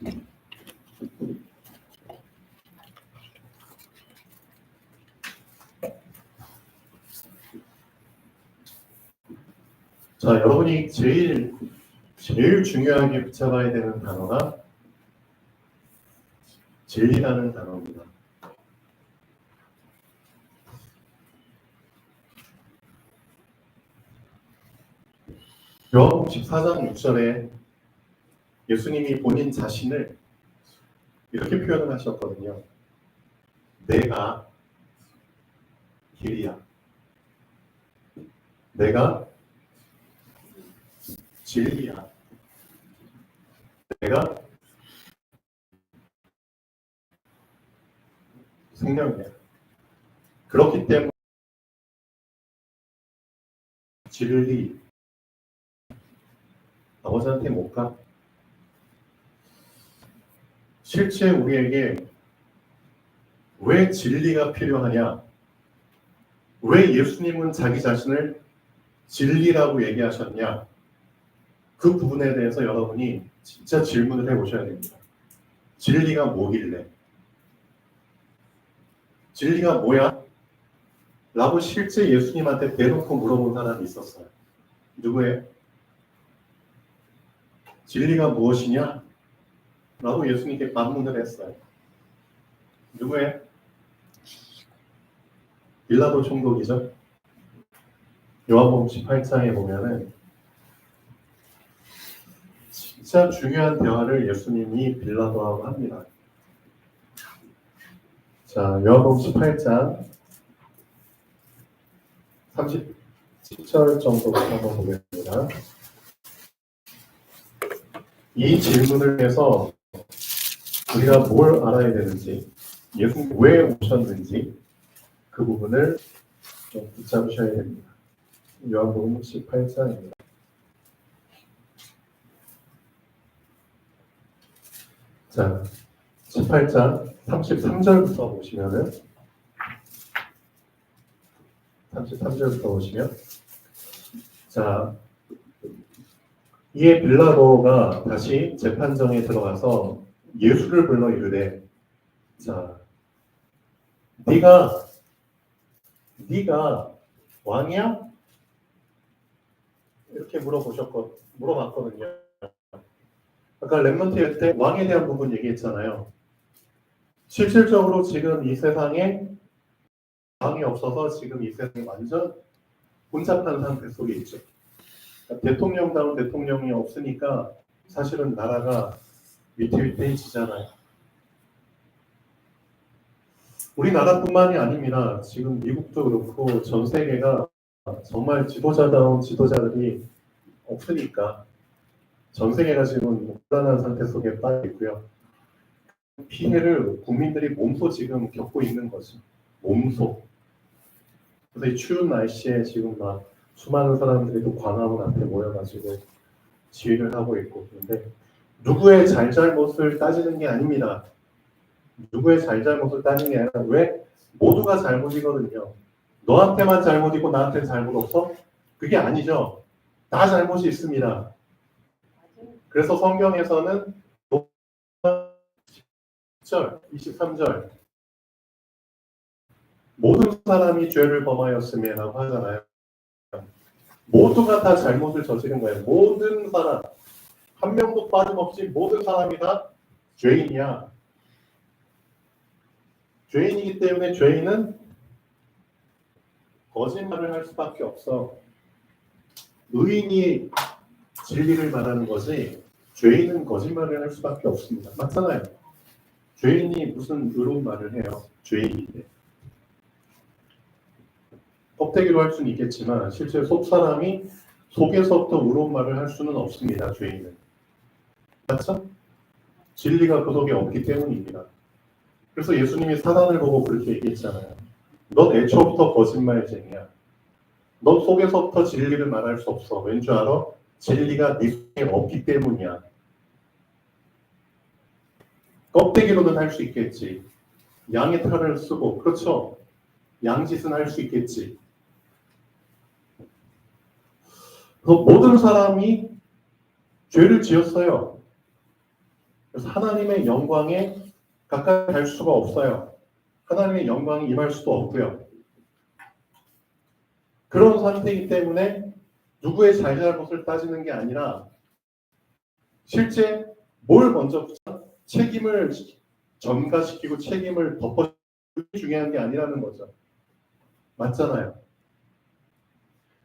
자, 여러분이 제일 중요하게 붙잡아야 되는 단어가 진리라는 단어입니다. 요한복음 14장 6절에 예수님이 본인 자신을 이렇게 표현을 하셨거든요. 내가 길이야. 내가 진리야. 내가 생명이야. 그렇기 때문에 진리 아버지한테 못 가. 실제 우리에게 왜 진리가 필요하냐? 왜 예수님은 자기 자신을 진리라고 얘기하셨냐? 그 부분에 대해서 여러분이 진짜 질문을 해보셔야 됩니다. 진리가 뭐길래? 진리가 뭐야? 라고 실제 예수님한테 대놓고 물어본 사람이 있었어요. 누구예요? 진리가 무엇이냐? 라고 예수님께 반문을 했어요. 누구예요? 빌라도 총독이죠. 요한복음 18장에 보면은 진짜 중요한 대화를 예수님이 빌라도하고 합니다. 자, 요한복음 18장 37절 정도부터 한번 보겠습니다. 이 질문을 해서 우리가 뭘 알아야 되는지, 예수님 왜 오셨는지 그 부분을 좀 붙잡으셔야 됩니다. 요한복음 18장입니다. 자, 18장 33절부터 보시면은 33절부터 보시면 자, 이에 빌라도가 다시 재판정에 들어가서 예수를 불러 이르되 자, 네가 왕이야? 이렇게 물어봤거든요. 아까 렘넌트 때 왕에 대한 부분 얘기했잖아요. 실질적으로 지금 이 세상에 왕이 없어서 지금 이 세상이 완전 혼잡한 상태 속에 있죠. 그러니까 대통령다운 대통령이 없으니까 사실은 나라가 위태위태해지잖아요. 우리나라뿐만이 아닙니다. 지금 미국도 그렇고 전 세계가 정말 지도자다운 지도자들이 없으니까 전 세계가 지금 불안한 상태 속에 빠져 있고요. 피해를 국민들이 몸소 지금 겪고 있는 거죠. 몸소. 그래서 이 추운 날씨에 지금 막 수많은 사람들이 또 광화문 앞에 모여가지고 지휘를 하고 있고, 그런데 누구의 잘잘못을 따지는 게 아닙니다. 누구의 잘잘못을 따지는 게 아니라 왜? 모두가 잘못이거든요. 너한테만 잘못이고 나한테는 잘못 없어? 그게 아니죠. 다 잘못이 있습니다. 그래서 성경에서는 23절 모든 사람이 죄를 범하였으며 라고 하잖아요. 모두가 다 잘못을 저지른 거예요. 모든 사람, 한 명도 빠짐없이 모든 사람이 다 죄인이야. 죄인이기 때문에 죄인은 거짓말을 할 수밖에 없어. 의인이 진리를 말하는 거지 죄인은 거짓말을 할 수밖에 없습니다. 맞잖아요. 죄인이 무슨 의로운 말을 해요. 죄인인데. 껍데기로 할 수는 있겠지만 실제 속사람이 속에서부터 의로운 말을 할 수는 없습니다. 죄인은. 맞죠? 진리가 그 속에 없기 때문입니다. 그래서 예수님이 사단을 보고 그렇게 얘기했잖아요. 넌 애초부터 거짓말쟁이야. 넌 속에서부터 진리를 말할 수 없어. 왠 줄 알아? 진리가 네 속에 없기 때문이야. 껍데기로는 할 수 있겠지. 양의 탈을 쓰고, 그렇죠? 양짓은 할 수 있겠지. 모든 사람이 죄를 지었어요. 그래서 하나님의 영광에 가까이 갈 수가 없어요. 하나님의 영광이 임할 수도 없고요. 그런 상태이기 때문에 누구의 잘잘못을 따지는 게 아니라 실제 뭘 먼저 책임을 전가시키고 책임을 덮어주는 게 중요한 게 아니라는 거죠. 맞잖아요.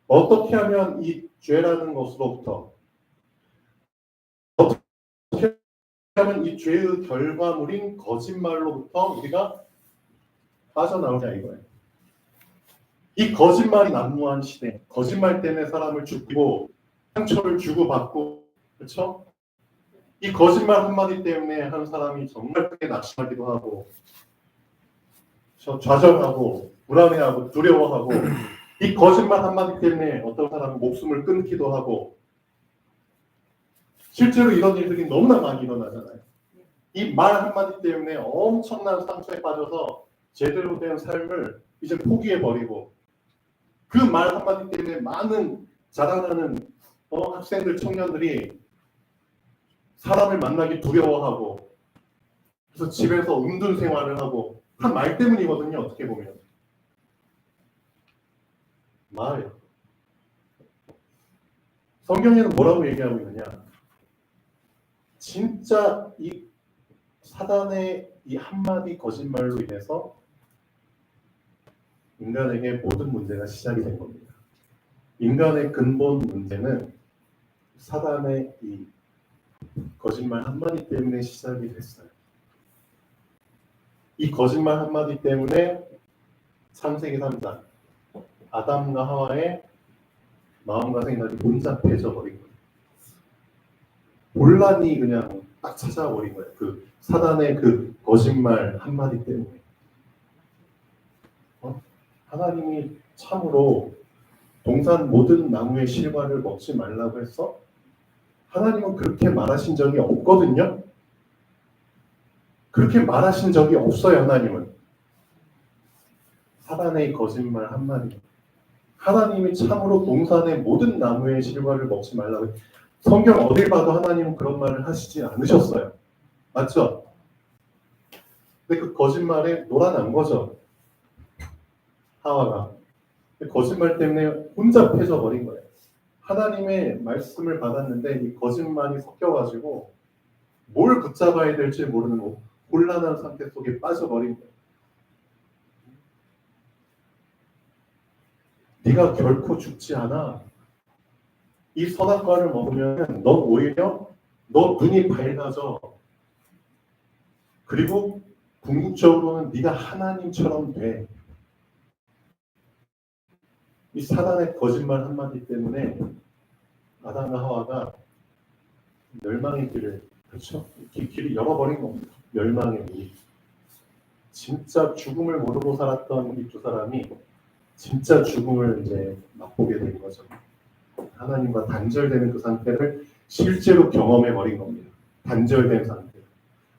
어떻게 하면 이 죄라는 것으로부터, 어떻게 하면 이 죄의 결과물인 거짓말로부터 우리가 빠져나오냐 이거예요. 이 거짓말이 난무한 시대, 거짓말 때문에 사람을 죽이고 상처를 주고받고, 그렇죠? 이 거짓말 한마디 때문에 한 사람이 정말 크게 낙심하기도 하고 좌절하고 불안해하고 두려워하고, 이 거짓말 한마디 때문에 어떤 사람은 목숨을 끊기도 하고, 실제로 이런 일들이 너무나 많이 일어나잖아요. 이 말 한마디 때문에 엄청난 상처에 빠져서 제대로 된 삶을 이제 포기해버리고, 그 말 한마디 때문에 많은 자라나는 학생들, 청년들이 사람을 만나기 두려워하고, 그래서 집에서 은둔 생활을 하고, 한 말 때문이거든요. 어떻게 보면 말. 성경에는 뭐라고 얘기하고 있느냐? 진짜 이 사단의 이 한마디 거짓말로 인해서 인간에게 모든 문제가 시작이 된 겁니다. 인간의 근본 문제는 사단의 이 거짓말 한마디 때문에 시작이 됐어요. 이 거짓말 한마디 때문에 창세기 3장 아담과 하와의 마음과 생각이 혼잡해져 버린 거예요. 혼란이 그냥 딱 찾아버린 거예요. 그 사단의 그 거짓말 한마디 때문에. 하나님이 참으로 동산 모든 나무의 실과를 먹지 말라고 해서 하나님은 그렇게 말하신 적이 없거든요. 그렇게 말하신 적이 없어요. 하나님은. 사단의 거짓말 한마디. 하나님이 참으로 동산의 모든 나무의 실과를 먹지 말라고 해서 성경 어딜 봐도 하나님은 그런 말을 하시지 않으셨어요. 맞죠? 근데 그 거짓말에 놀아난 거죠. 하와가. 거짓말 때문에 혼잡해져 버린 거예요. 하나님의 말씀을 받았는데 이 거짓말이 섞여가지고 뭘 붙잡아야 될지 모르는 곤란한 상태 속에 빠져버린 거예요. 네가 결코 죽지 않아. 이 선악과를 먹으면 넌 오히려 너 눈이 밝아져. 그리고 궁극적으로는 네가 하나님처럼 돼. 이 사단의 거짓말 한마디 때문에 아담과 하와가 멸망의 길을, 그렇죠? 길이 열어버린 겁니다. 멸망의 길. 진짜 죽음을 모르고 살았던 이 두 사람이 진짜 죽음을 이제 맛보게 된 거죠. 하나님과 단절되는 그 상태를 실제로 경험해버린 겁니다. 단절된 상태.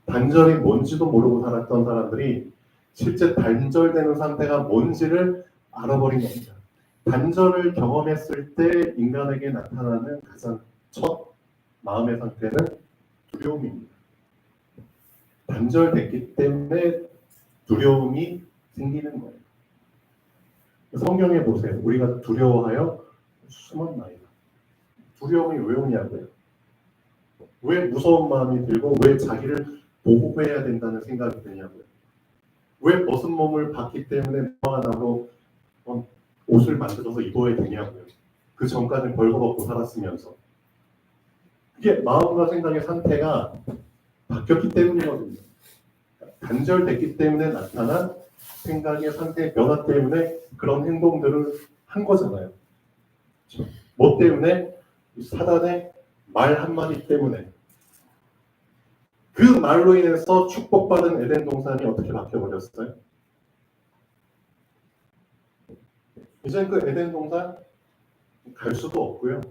단절이 뭔지도 모르고 살았던 사람들이 실제 단절되는 상태가 뭔지를 알아버린 겁니다. 단절을 경험했을 때 인간에게 나타나는 가장 첫 마음의 상태는 두려움입니다. 단절됐기 때문에 두려움이 생기는 거예요. 성경에 보세요. 우리가 두려워하여 숨었나이다. 두려움이 왜 오냐고요. 왜 무서운 마음이 들고 왜 자기를 보호해야 된다는 생각이 드냐고요. 왜 벗은 몸을 봤기 때문에 뭐가 나고 옷을 만들어서 입어야 되냐고요. 그 전까지는 벌거벗고 살았으면서. 이게 마음과 생각의 상태가 바뀌었기 때문이거든요. 단절됐기 때문에 나타난 생각의 상태의 변화 때문에 그런 행동들을 한 거잖아요. 뭐 때문에? 사단의 말 한마디 때문에. 그 말로 인해서 축복받은 에덴 동산이 어떻게 바뀌어버렸어요? 이제 그 에덴 동산 갈 수도 없고요.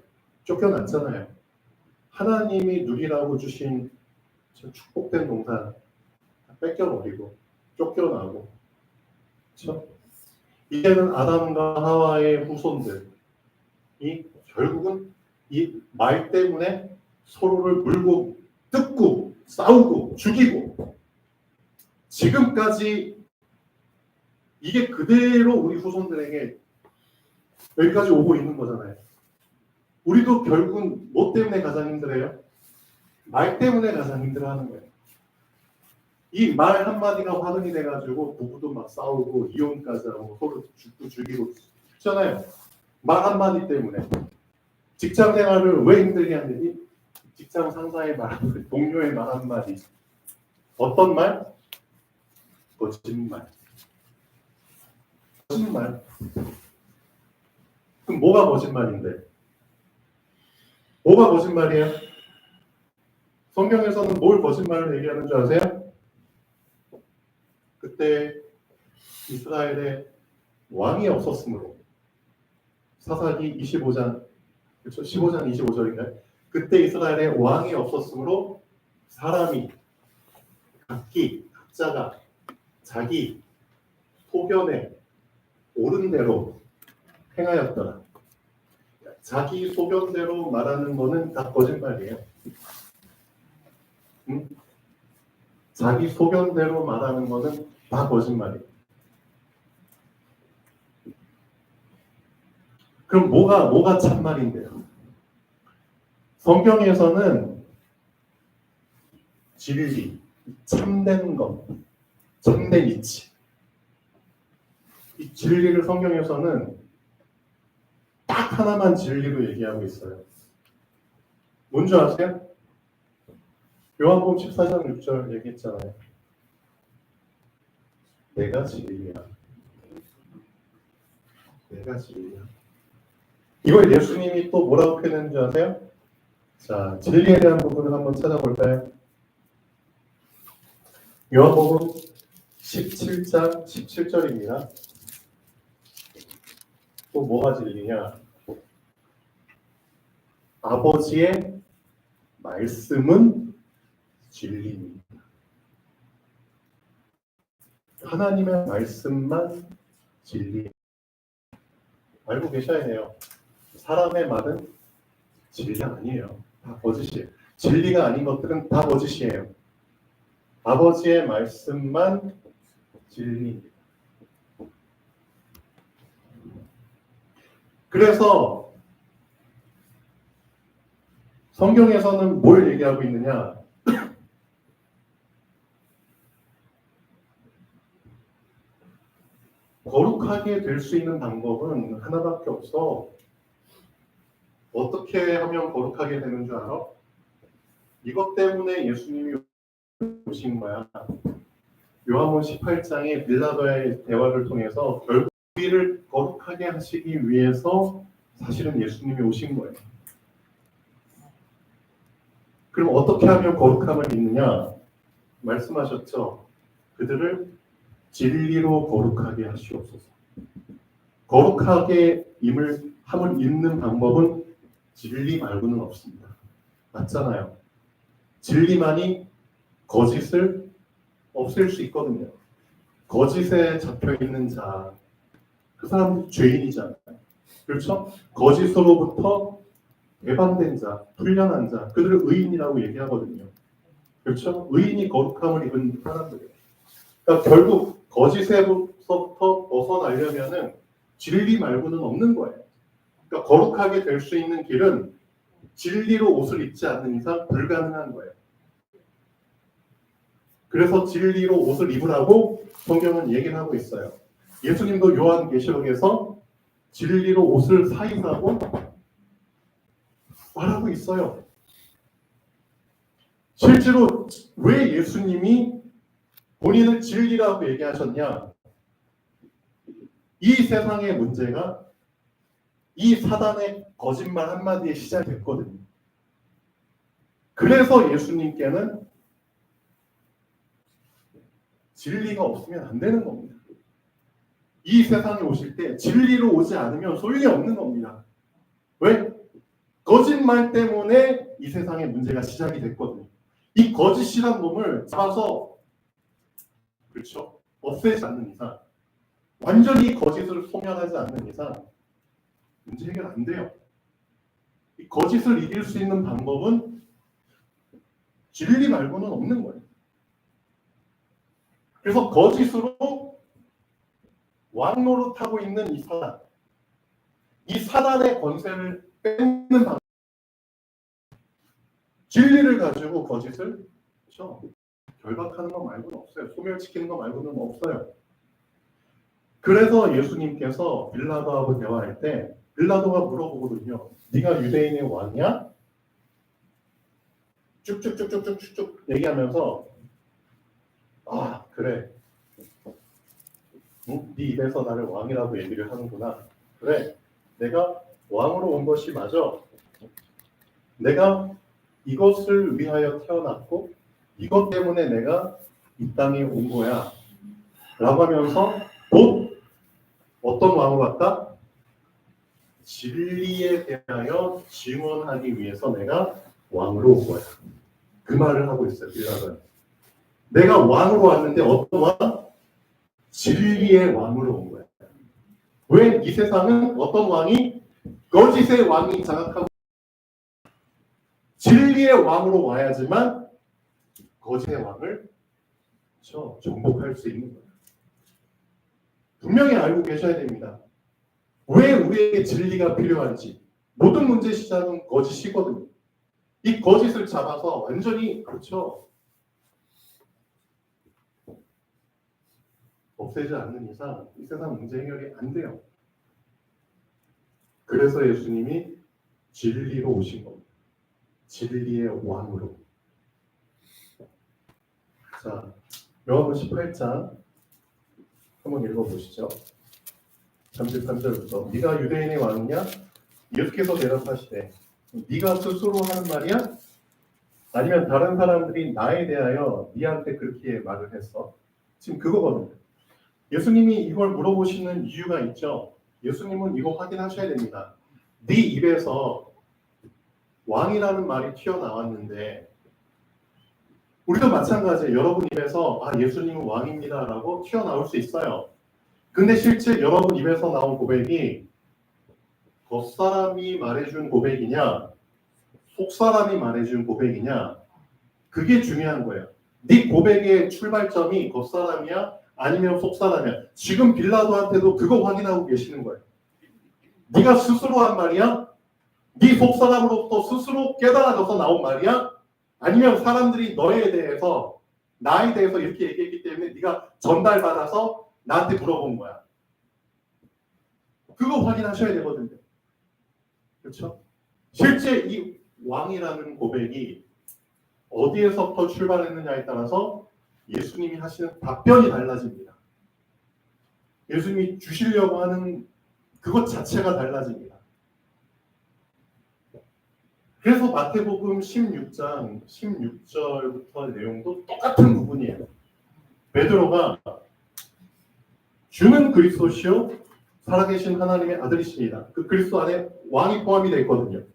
쫓겨났잖아요. 하나님이 누리라고 주신 축복된 동산 뺏겨버리고 쫓겨나고, 그렇죠? 이제는 아담과 하와의 후손들이 결국은 이 말 때문에 서로를 물고 뜯고 싸우고 죽이고 지금까지 이게 그대로 우리 후손들에게 여기까지 오고 있는 거잖아요. 우리도 결국은 뭐 때문에 가장 힘들어요? 말 때문에 가장 힘들어하는 거예요. 이 말 한마디가 화근이 돼가지고 부부도 막 싸우고 이혼까지 하고 서로 죽고 죽이고 그렇잖아요. 말 한마디 때문에. 직장 생활을 왜 힘들게 하느니? 직장 상사의 말, 동료의 말 한마디. 어떤 말? 거짓말. 거짓말. 그럼 뭐가 거짓말인데? 뭐가 거짓말이에요? 성경에서는 뭘 거짓말을 얘기하는 줄 아세요? 그때 이스라엘에 왕이 없었으므로 사사기 25장, 그렇죠? 15장 25절인가요? 그때 이스라엘에 왕이 없었으므로 사람이 각자가 자기 소견에 옳은 대로 행하였더라. 자기 소견대로 말하는 거는 다 거짓말이에요. 응? 자기 소견대로 말하는 거는 다 거짓말이에요. 그럼 뭐가 참말인데요? 성경에서는 진리, 참된 것, 참된 이치. 이 진리를 성경에서는 딱 하나만 진리로 얘기하고 있어요. 뭔지 아세요? 요한복음 14장 6절 얘기했잖아요. 내가 진리야. 내가 진리야. 이걸 예수님이 또 뭐라고 표현했는지 아세요? 자, 진리에 대한 부분을 한번 찾아볼까요? 요한복음 17장 17절입니다. 또 뭐가 진리냐? 아버지의 말씀은 진리입니다. 하나님의 말씀만 진리. 알고 계셔야 해요. 사람의 말은 진리가 아니에요. 다 거짓이에요. 진리가 아닌 것들은 다 거짓이에요. 아버지의 말씀만 진리입니다. 그래서 성경에서는 뭘 얘기하고 있느냐? 거룩하게 될 수 있는 방법은 하나밖에 없어. 어떻게 하면 거룩하게 되는 줄 알아? 이것 때문에 예수님이 오신 거야. 요한복음 18장의 빌라도의 대화를 통해서 결국 우리를 거룩하게 하시기 위해서 사실은 예수님이 오신 거예요. 그럼 어떻게 하면 거룩함을 입느냐? 말씀하셨죠. 그들을 진리로 거룩하게 하시옵소서. 거룩하게 함을 입는 방법은 진리 말고는 없습니다. 맞잖아요. 진리만이 거짓을 없앨 수 있거든요. 거짓에 잡혀있는 자, 그 사람은 죄인이잖아요. 그렇죠? 거짓으로부터 배반된 자, 풀려난 자, 그들을 의인이라고 얘기하거든요. 그렇죠? 의인이 거룩함을 입은 사람들이에요. 그러니까 결국 거짓에서부터 벗어나려면은 진리 말고는 없는 거예요. 그러니까 거룩하게 될 수 있는 길은 진리로 옷을 입지 않는 이상 불가능한 거예요. 그래서 진리로 옷을 입으라고 성경은 얘기를 하고 있어요. 예수님도 요한계시록에서 진리로 옷을 사입으라고 말하고 있어요. 실제로 왜 예수님이 본인을 진리라고 얘기하셨냐? 이 세상의 문제가 이 사단의 거짓말 한마디에 시작됐거든요. 그래서 예수님께는 진리가 없으면 안 되는 겁니다. 이 세상에 오실 때 진리로 오지 않으면 소용이 없는 겁니다. 왜? 거짓말 때문에 이 세상의 문제가 시작이 됐거든요. 이 거짓이란 놈을 잡아서 그렇죠? 없애지 않는 이상, 완전히 거짓을 소멸하지 않는 이상 문제 해결 안 돼요. 이 거짓을 이길 수 있는 방법은 진리 말고는 없는 거예요. 그래서 거짓으로 왕 노릇하고 있는 이 사단의 권세를 뺏는 방법, 진리를 가지고 거짓을 그렇죠? 결박하는 것 말고는 없어요. 소멸시키는 것 말고는 없어요. 그래서 예수님께서 빌라도하고 대화할 때 빌라도가 물어보거든요. 네가 유대인의 왕이야? 쭉쭉쭉쭉쭉쭉 얘기하면서 아 그래, 응? 네 입에서 나를 왕이라고 얘기를 하는구나. 그래, 내가 왕으로 온 것이 맞아. 내가 이것을 위하여 태어났고 이것 때문에 내가 이 땅에 온 거야 라고 하면서 곧 어떤 왕으로 왔다? 진리에 대하여 증언하기 위해서 내가 왕으로 온 거야. 그 말을 하고 있어요. 빌라도는. 내가 왕으로 왔는데 어떤 왕? 진리의 왕으로 온 거야. 왜 이 세상은 어떤 왕이? 거짓의 왕이 장악하고 진리의 왕으로 와야지만 거짓의 왕을 정복할 수 있는 거예요. 분명히 알고 계셔야 됩니다. 왜 우리에게 진리가 필요한지. 모든 문제 시작은 거짓이거든요. 이 거짓을 잡아서 완전히 그렇죠. 없애지 않는 이상 이 세상 문제 해결이 안 돼요. 그래서 예수님이 진리로 오신 겁니다. 진리의 왕으로. 자, 요한복음 18장 한번 읽어보시죠. 33절부터 네가 유대인의 왕이냐? 예수께서 대답하시되 네가 스스로 하는 말이야? 아니면 다른 사람들이 나에 대하여 네한테 그렇게 말을 했어? 지금 그거거든요. 예수님이 이걸 물어보시는 이유가 있죠. 예수님은 이거 확인하셔야 됩니다. 네 입에서 왕이라는 말이 튀어나왔는데 우리도 마찬가지예요. 여러분 입에서 예수님은 왕입니다 라고 튀어나올 수 있어요. 근데 실제 여러분 입에서 나온 고백이 겉사람이 말해준 고백이냐 속사람이 말해준 고백이냐 그게 중요한 거예요. 네 고백의 출발점이 겉사람이야 아니면 속사람이야. 지금 빌라도한테도 그거 확인하고 계시는 거예요. 네가 스스로 한 말이야? 네 속사람으로부터 스스로 깨달아져서 나온 말이야? 아니면 사람들이 너에 대해서 나에 대해서 이렇게 얘기했기 때문에 네가 전달받아서 나한테 물어본 거야. 그거 확인하셔야 되거든요. 그렇죠? 실제 이 왕이라는 고백이 어디에서부터 출발했느냐에 따라서 예수님이 하시는 답변이 달라집니다. 예수님이 주시려고 하는 그것 자체가 달라집니다. 그래서 마태복음 16장 16절부터 내용도 똑같은 부분이에요. 베드로가 주는 그리스도시요 살아계신 하나님의 아들이십니다. 그 그리스도 안에 왕이 포함이 되어 있거든요.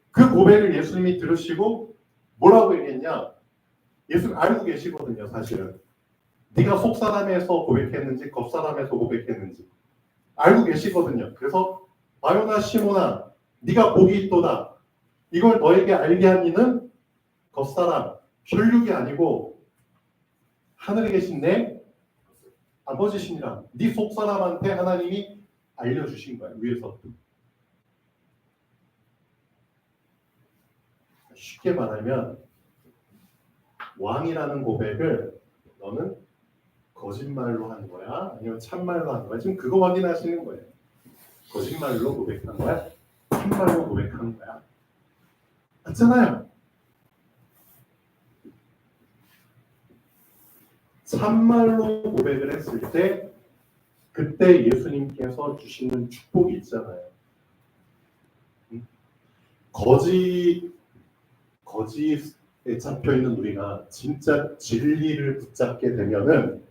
그 고백을 예수님이 들으시고 뭐라고 얘기했냐? 예수님 알고 계시거든요. 사실은. 네가 속사람에서 고백했는지 겉사람에서 고백했는지 알고 계시거든요. 그래서 바요나 시몬아 네가 복이 있도다. 이걸 너에게 알게 한 이는 겉사람, 혈육이 아니고 하늘에 계신 내 아버지시니라. 네 속사람한테 하나님이 알려주신 거야. 위에서. 쉽게 말하면 왕이라는 고백을 너는 거짓말로 한 거야? 아니면 참말로 한 거야? 지금 그거 확인하시는 거예요. 거짓말로 고백한 거야? 참말로 고백한 거야? 맞잖아요. 참말로 고백을 했을 때 그때 예수님께서 주시는 축복이 있잖아요. 거짓에 잡혀있는 우리가 진짜 진리를 붙잡게 되면은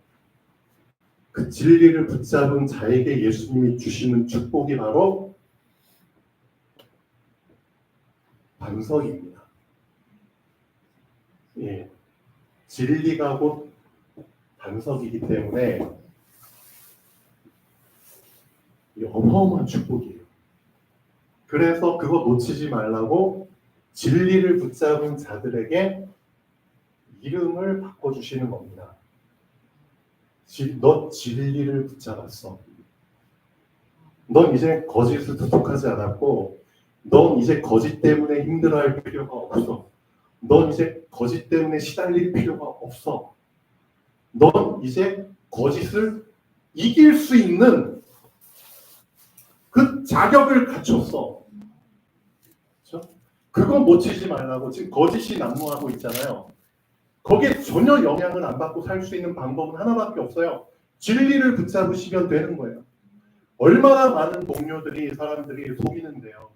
그 진리를 붙잡은 자에게 예수님이 주시는 축복이 바로 반석입니다. 예, 진리가 곧 반석이기 때문에 어마어마한 축복이에요. 그래서 그거 놓치지 말라고 진리를 붙잡은 자들에게 이름을 바꿔주시는 겁니다. 너 진리를 붙잡았어. 넌 이제 거짓을 두둑하지 않았고, 넌 이제 거짓 때문에 힘들어할 필요가 없어. 넌 이제 거짓 때문에 시달릴 필요가 없어. 넌 이제 거짓을 이길 수 있는 그 자격을 갖췄어. 그렇죠? 그거 놓치지 말라고. 지금 거짓이 난무하고 있잖아요. 거기에 전혀 영향을 안 받고 살 수 있는 방법은 하나밖에 없어요. 진리를 붙잡으시면 되는 거예요. 얼마나 많은 동료들이 사람들이 속이는데요.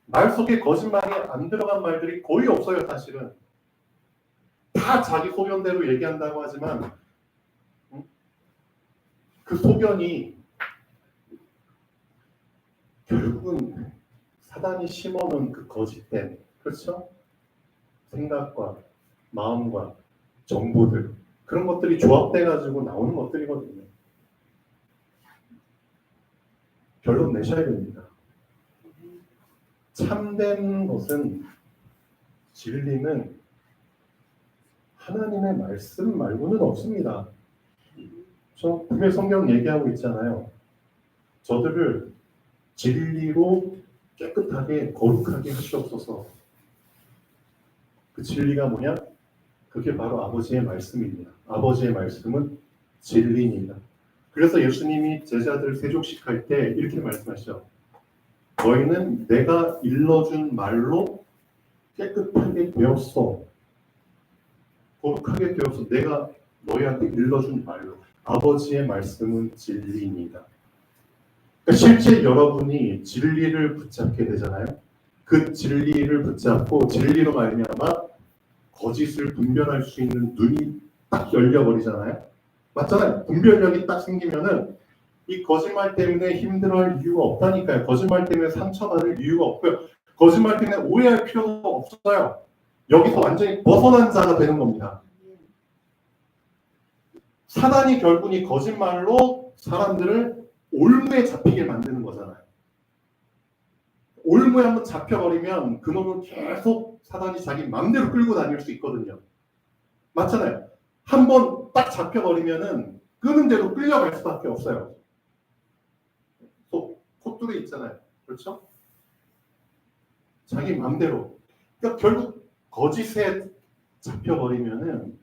말 속에 거짓말이 안 들어간 말들이 거의 없어요. 사실은 다 자기 소견대로 얘기한다고 하지만 그 소견이 결국은 사단이 심어놓은 그 거짓된, 그렇죠? 생각과 마음과 정보들, 그런 것들이 조합돼가지고 나오는 것들이거든요. 결론 내셔야 됩니다. 참된 것은, 진리는 하나님의 말씀 말고는 없습니다. 저 분명 성경 얘기하고 있잖아요. 저들을 진리로 깨끗하게 거룩하게 하시옵소서. 그 진리가 뭐냐? 그게 바로 아버지의 말씀입니다. 아버지의 말씀은 진리입니다. 그래서 예수님이 제자들 세족식할 때 이렇게 말씀하시죠. 너희는 내가 일러준 말로 깨끗하게 되었어. 거룩하게 되었어. 내가 너희한테 일러준 말로. 아버지의 말씀은 진리입니다. 그러니까 실제 여러분이 진리를 붙잡게 되잖아요. 그 진리를 붙잡고 진리로 말미암아 거짓을 분별할 수 있는 눈이 딱 열려버리잖아요. 맞잖아요. 분별력이 딱 생기면은 이 거짓말 때문에 힘들어할 이유가 없다니까요. 거짓말 때문에 상처받을 이유가 없고요. 거짓말 때문에 오해할 필요가 없어요. 여기서 완전히 벗어난 자가 되는 겁니다. 사단이 결국 이 거짓말로 사람들을 올무에 잡히게 만드는 거잖아요. 올무에 한번 잡혀버리면 그놈은 계속 사단이 자기 마음대로 끌고 다닐 수 있거든요. 맞잖아요. 한번 딱 잡혀버리면은 끄는 대로 끌려갈 수밖에 없어요. 콧줄에 있잖아요. 그렇죠? 자기 마음대로. 그러니까 결국 거짓에 잡혀버리면은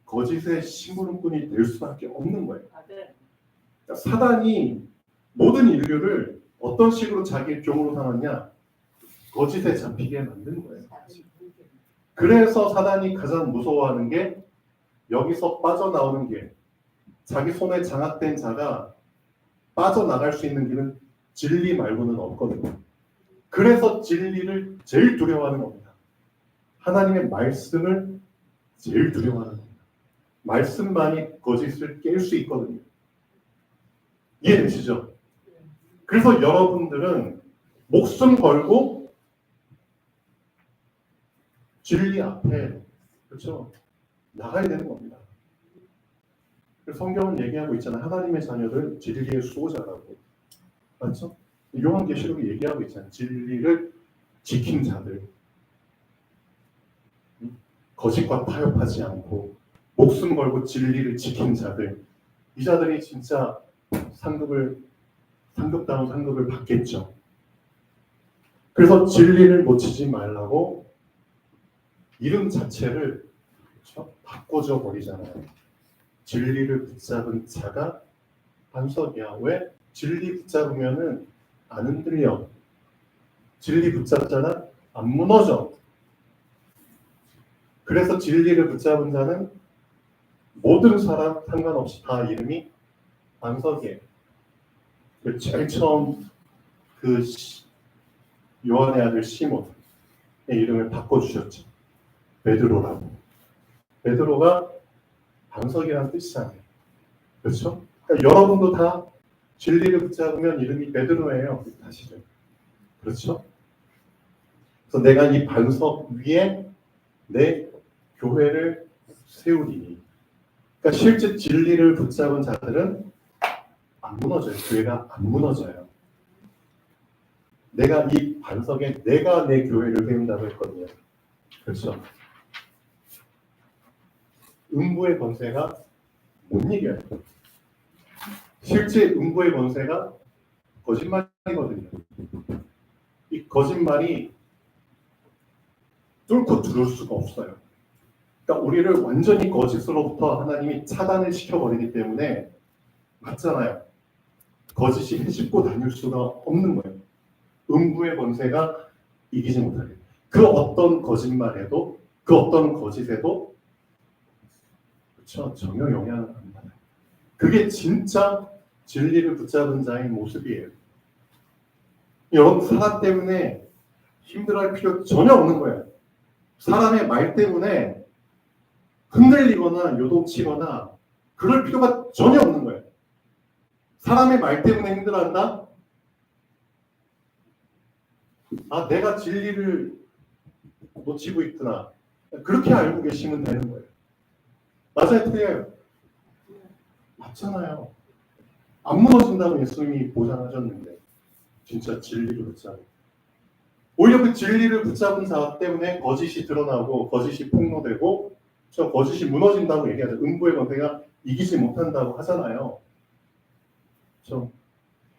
거짓의 심부름꾼이 될 수밖에 없는 거예요. 그러니까 사단이 모든 인류를 어떤 식으로 자기의 종으로 삼았냐? 거짓에 잡히게 만든 거예요. 그래서 사단이 가장 무서워하는 게 여기서 빠져나오는 길. 자기 손에 장악된 자가 빠져나갈 수 있는 길은 진리 말고는 없거든요. 그래서 진리를 제일 두려워하는 겁니다. 하나님의 말씀을 제일 두려워하는 겁니다. 말씀만이 거짓을 깰 수 있거든요. 이해되시죠? 그래서 여러분들은 목숨 걸고 진리 앞에, 그렇죠? 나가야 되는 겁니다. 성경은 얘기하고 있잖아요. 하나님의 자녀들 진리의 수호자라고. 맞죠? 요한계시록이 얘기하고 있잖아요. 진리를 지킨 자들. 거짓과 타협하지 않고 목숨 걸고 진리를 지킨 자들. 이 자들이 진짜 상급다운 상급을 받겠죠. 그래서 진리를 놓치지 말라고 이름 자체를 바꿔줘 버리잖아요. 진리를 붙잡은 자가 반석이야. 왜? 진리 붙잡으면은 안 흔들려. 진리 붙잡잖아? 안 무너져. 그래서 진리를 붙잡은 자는 모든 사람 상관없이 다 이름이 반석이에요. 제일 처음 그 요한의 아들 시몬의 이름을 바꿔주셨죠. 베드로라고. 베드로가 반석이라는 뜻이잖아요. 그렇죠? 그러니까 여러분도 다 진리를 붙잡으면 이름이 베드로예요. 사실은. 그렇죠? 그래서 내가 이 반석 위에 내 교회를 세우리니. 그러니까 실제 진리를 붙잡은 자들은 안 무너져요. 교회가 안 무너져요. 내가 이 반석에 내가 내 교회를 세운다고 했거든요. 그렇죠? 음부의 권세가 못 이겨요. 실제 음부의 권세가 거짓말이거든요. 이 거짓말이 뚫고 들어올 수가 없어요. 그러니까 우리를 완전히 거짓으로부터 하나님이 차단을 시켜버리기 때문에 맞잖아요. 거짓이 헤집고 다닐 수가 없는 거예요. 음부의 권세가 이기지 못하게. 그 어떤 거짓말에도 그 어떤 거짓에도 그렇죠. 전혀 영향을 안 받아요. 그게 진짜 진리를 붙잡은 자의 모습이에요. 여러분 사람 때문에 힘들어할 필요 전혀 없는 거예요. 사람의 말 때문에 흔들리거나 요동치거나 그럴 필요가 전혀 없는 거예요. 사람의 말 때문에 힘들어한다? 아, 내가 진리를 놓치고 있구나. 그렇게 알고 계시면 되는 거예요. 맞아요, 틀려요? 맞잖아요. 안 무너진다고 예수님이 보장하셨는데 진짜 진리를 붙잡고 오히려 그 진리를 붙잡은 자 때문에 거짓이 드러나고 거짓이 폭로되고 저 거짓이 무너진다고 얘기하죠. 음부의 권세가 이기지 못한다고 하잖아요. 그렇죠?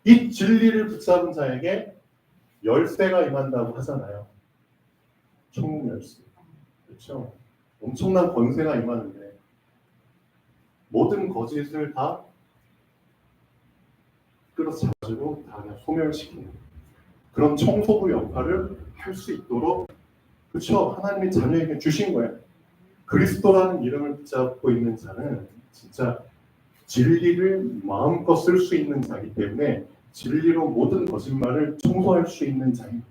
이 진리를 붙잡은 자에게 열쇠가 임한다고 하잖아요. 천국 열쇠. 그렇죠? 엄청난 권세가 임하는데 모든 거짓을 다 끌어잡아주고 다 그냥 소멸시키는 그런 청소부 역할을 할 수 있도록 그렇죠? 하나님이 자녀에게 주신 거예요. 그리스도라는 이름을 붙잡고 있는 자는 진짜 진리를 마음껏 쓸 수 있는 자이기 때문에 진리로 모든 거짓말을 청소할 수 있는 자입니다.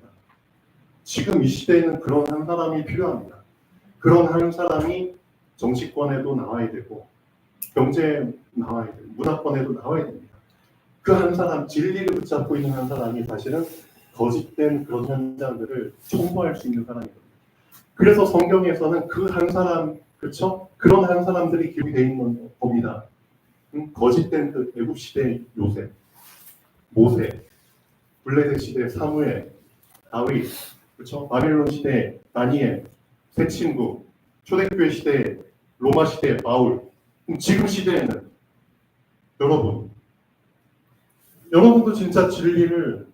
지금 이 시대에는 그런 한 사람이 필요합니다. 그런 한 사람이 정치권에도 나와야 되고 경제에 나와야 되고 문화권에도 나와야 됩니다. 그 한 사람, 진리를 붙잡고 있는 한 사람이 사실은 거짓된 그런 현장들을 청소할 수 있는 사람이거든요. 그래서 성경에서는 그 한 사람, 그렇죠? 그런 한 사람들이 기록되어 있는 겁니다. 거짓된 그 애굽 시대 요셉, 모세, 블레셋 시대 사무엘, 다윗, 그렇죠? 바빌론 시대 다니엘, 새 친구, 초대교회 시대 로마 시대 바울, 지금 시대에는 여러분도 진짜 진리로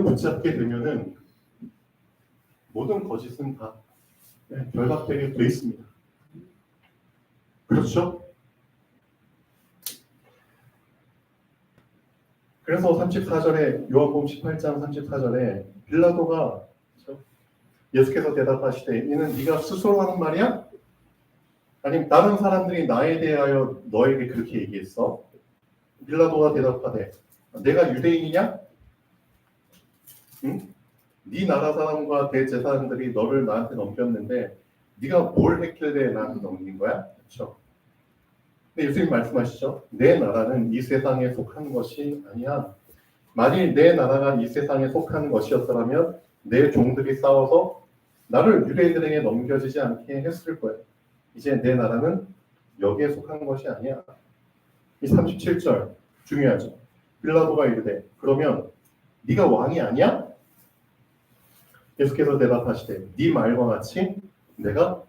붙잡게 되면은 모든 거짓은 다 결박되게 돼 있습니다. 그렇죠? 그래서 34절에 요한복음 18장 34절에 빌라도가 예수께서 대답하시되 이는 네가 스스로 하는 말이야? 아니면 다른 사람들이 나에 대하여 너에게 그렇게 얘기했어? 빌라도가 대답하되 내가 유대인이냐? 응? 네 나라 사람과 대제사장들이 너를 나한테 넘겼는데 네가 뭘 했길래 나한테 넘긴 거야? 그렇죠? 근데 예수님 말씀하시죠. 내 나라는 이 세상에 속한 것이 아니야. 만일 내 나라가 이 세상에 속한 것이었더라면 내 종들이 싸워서 나를 유대인들에게 넘겨지지 않게 했을 거야. 이제 내 나라는 여기에 속한 것이 아니야. 이 37절 중요하죠. 빌라도가 이르되 그러면 네가 왕이 아니야? 예수께서 대답하시되 네 말과 같이 내가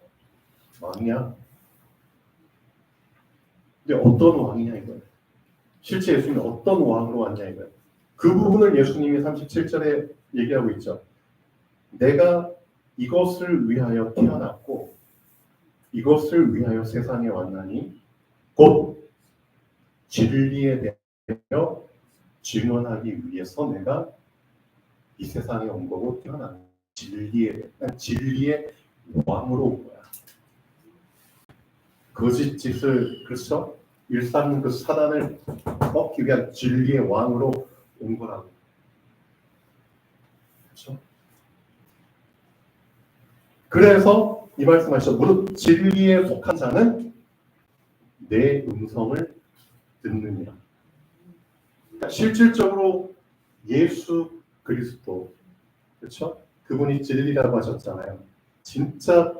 왕이야. 근데 어떤 왕이냐 이거예요. 실제 예수님이 어떤 왕으로 왔냐 이거예요. 그 부분을 예수님이 37절에 얘기하고 있죠. 내가 이것을 위하여 태어났고 이것을 위하여 세상에 왔나니 곧 진리에 대하여 증언하기 위해서 내가 이 세상에 온 거고 태어난 진리의 왕으로 온 거야. 거짓 짓을 그렇죠? 일삼는 그 사단을 꺾기 위한 진리의 왕으로 온 거라고. 그렇죠? 그래서 이 말씀하시죠. 무릇 진리에 속한 자는 내 음성을 듣느니라. 그러니까 실질적으로 예수 그리스도, 그렇죠? 그분이 진리라고 하셨잖아요. 진짜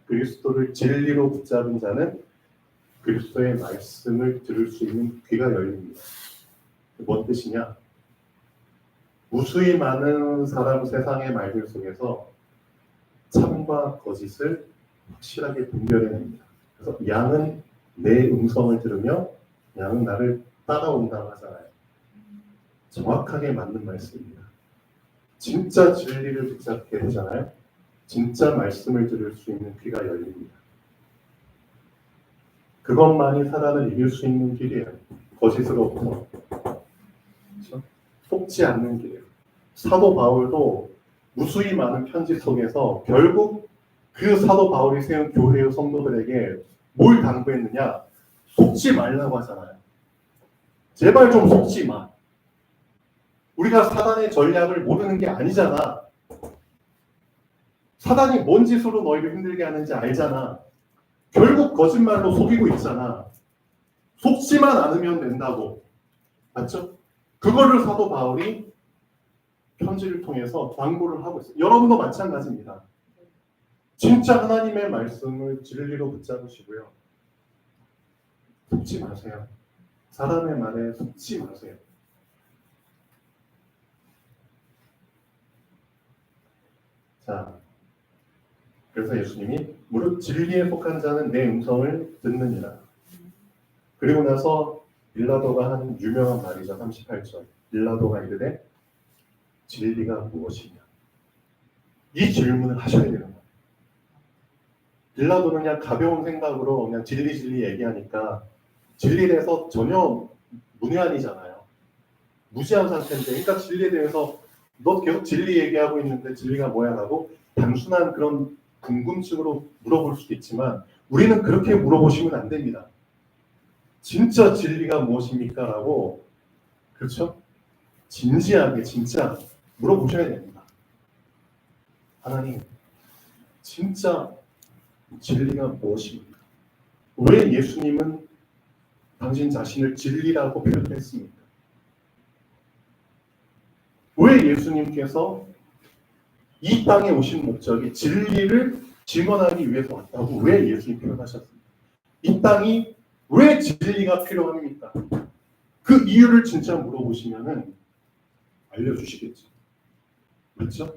그리스도를 진리로 붙잡은 자는 그리스도의 말씀을 들을 수 있는 귀가 열립니다. 뭔 뜻이냐? 무수히 많은 사람 세상의 말들 속에서 참과 거짓을 확실하게 분별해냅니다. 그래서 양은 내 음성을 들으며 양은 나를 따라온다고 하잖아요. 정확하게 맞는 말씀입니다. 진짜 진리를 붙잡게 되잖아요. 진짜 말씀을 들을 수 있는 귀가 열립니다. 그것만이 사단을 이길 수 있는 길이에요. 거짓으로부터. 그렇죠? 속지 않는 길이에요. 사도 바울도 무수히 많은 편지 속에서 결국 그 사도 바울이 세운 교회의 성도들에게 뭘 당부했느냐? 속지 말라고 하잖아요. 제발 좀 속지 마. 우리가 사단의 전략을 모르는 게 아니잖아. 사단이 뭔 짓으로 너희를 힘들게 하는지 알잖아. 결국 거짓말로 속이고 있잖아. 속지만 않으면 된다고. 맞죠? 그거를 사도 바울이 편지를 통해서 당부를 하고 있어요. 여러분도 마찬가지입니다. 진짜 하나님의 말씀을 진리로 붙잡으시고요. 속지 마세요. 사람의 말에 속지 마세요. 자, 그래서 예수님이 무릇 진리에 속한 자는 내 음성을 듣느니라. 그리고 나서 빌라도가 한 유명한 말이죠. 38절. 빌라도가 이르되 진리가 무엇이냐? 이 질문을 하셔야 되는 거예요. 빌라도는 그냥 가벼운 생각으로 그냥 진리 얘기하니까 진리에 대해서 전혀 문외한이잖아요. 무지한 상태인데, 그러니까 진리에 대해서 너 계속 진리 얘기하고 있는데 진리가 뭐야? 라고 단순한 그런 궁금증으로 물어볼 수도 있지만 우리는 그렇게 물어보시면 안 됩니다. 진짜 진리가 무엇입니까? 라고, 그렇죠? 진지하게 진짜 물어보셔야 됩니다. 하나님, 진짜 진리가 무엇입니까? 왜 예수님은 당신 자신을 진리라고 표현했습니까? 왜 예수님께서 이 땅에 오신 목적이 진리를 증언하기 위해서 왔다고 왜 예수님 표현하셨습니까? 이 땅이 왜 진리가 필요합니까? 그 이유를 진짜 물어보시면은 알려주시겠죠. 그렇죠?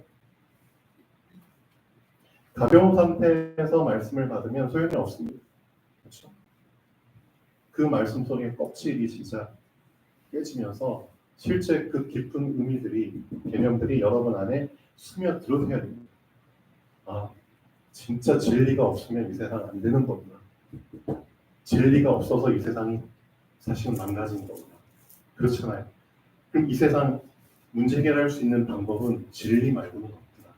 가벼운 상태에서 말씀을 받으면 소용이 없습니다. 그렇죠? 그 말씀 속에 껍질이 진짜 깨지면서 실제 그 깊은 의미들이, 개념들이 여러분 안에 스며들어야 됩니다. 아, 진짜 진리가 없으면 이 세상 안 되는 거구나. 진리가 없어서 이 세상이 사실은 망가진 거구나. 그렇잖아요. 그럼 이 세상 문제 해결할 수 있는 방법은 진리 말고는 없구나.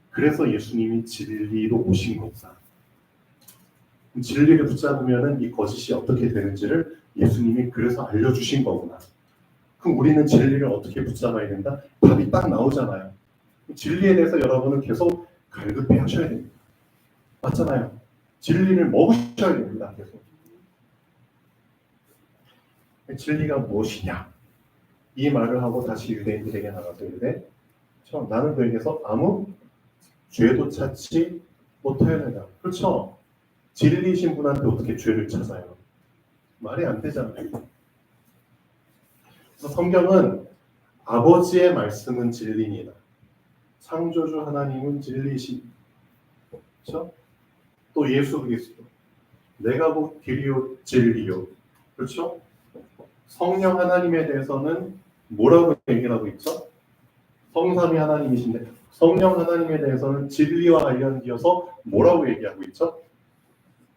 그래서 예수님이 진리로 오신 거구나. 진리를 붙잡으면 이 거짓이 어떻게 되는지를 예수님이 그래서 알려주신 거구나. 그럼 우리는 진리를 어떻게 붙잡아야 된다? 답이 딱 나오잖아요. 진리에 대해서 여러분은 계속 갈급해 하셔야 됩니다. 맞잖아요. 진리를 먹으셔야 됩니다. 계속. 진리가 무엇이냐? 이 말을 하고 다시 유대인들에게 나가서 이르되 나는 그에게서 아무 죄도 찾지 못하였느냐. 그렇죠? 진리이신 분한테 어떻게 죄를 찾아요? 말이 안 되잖아요. 그래서 성경은 아버지의 말씀은 진리입니다. 창조주 하나님은 진리이신, 그렇죠? 또 예수 그리스도, 내가 곧 길이요 진리요, 그렇죠? 성령 하나님에 대해서는 뭐라고 얘기를 하고 있죠? 성삼위 하나님이신데 성령 하나님에 대해서는 진리와 관련되어서 뭐라고 얘기하고 있죠?